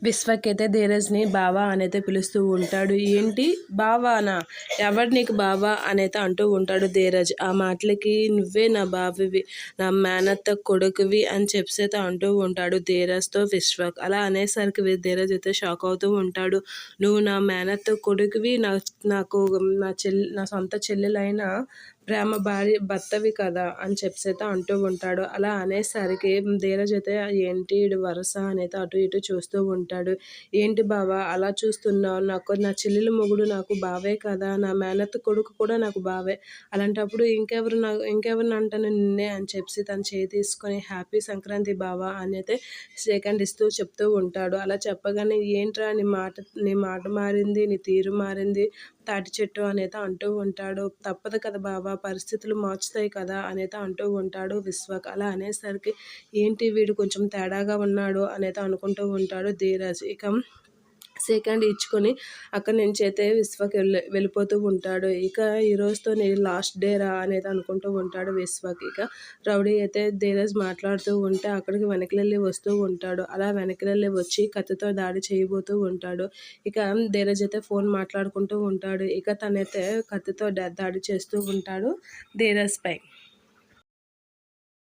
విశ్వకైతే ధీరజ్ని బావా అనైతే పిలుస్తూ ఉంటాడు. ఏంటి బావానా, ఎవరు నీకు బావా అనైతే అంటూ ఉంటాడు ధీరజ్. ఆ మాటలకి నువ్వే నా బావివి, నా మేనత్త కొడుకువి అని చెప్పేసి అంటూ ఉంటాడు ధీరజ్తో విశ్వక్. అలా అనేసరికి ధీరజ్ అయితే షాక్ అవుతూ ఉంటాడు. నువ్వు నా మేనత్త కొడుకువి, నాకు నా సొంత చెల్లెలైన ప్రేమ భార్య భర్తవి కదా అని చెప్పేసి అంటూ ఉంటాడు. అలా అనేసరికి ధీరజ్ అయితే ఏంటి ఈడు వరస అనైతే అటు ఇటు చూస్తూ ఉంటాడు. ఏంటి బావా అలా చూస్తున్నావు, నా చెల్లెలు మొగుడు నాకు బావే కదా, నా మేనత్త కొడుకు కూడా నాకు బావే, అలాంటప్పుడు ఇంకెవరిని అంటాను నిన్నే అని చెప్పి తను చేయి తీసుకొని హ్యాపీ సంక్రాంతి బావా అని అయితే సెకండ్ ఇస్తూ చెప్తూ ఉంటాడు. అలా చెప్పగానే ఏంట్రా నీ మాట మారింది, నీ తీరు మారింది, తాటి చెట్టు అనైతే అంటూ ఉంటాడు. తప్పదు కదా బావా, పరిస్థితులు మార్చుతాయి కదా అనైతే అంటూ ఉంటాడు విశ్వక్. అలా అనేసరికి ఏంటి వీడు కొంచెం తేడాగా ఉన్నాడు అనైతే అనుకుంటూ ఉంటాడు ధీరజ్. ఇక సెకండ్ ఇచ్చుకొని అక్కడి నుంచి అయితే విశ్వక్ వెళ్ళిపోతూ ఉంటాడు. ఇక ఈ రోజుతో నేను లాస్ట్ డే రా అనేది అనుకుంటూ ఉంటాడు విశ్వక్. ఇక రౌడీ అయితే ధీరజ్ మాట్లాడుతూ ఉంటే అక్కడికి వెనక్కి వస్తూ ఉంటాడు. అలా వెనక్కి వచ్చి కత్తితో దాడి చేయబోతూ ఉంటాడు. ఇక ధీరజ్ అయితే ఫోన్ మాట్లాడుకుంటూ ఉంటాడు. ఇక తనైతే కత్తితో దాడి చేస్తూ ఉంటాడు ధీరజ్ పై.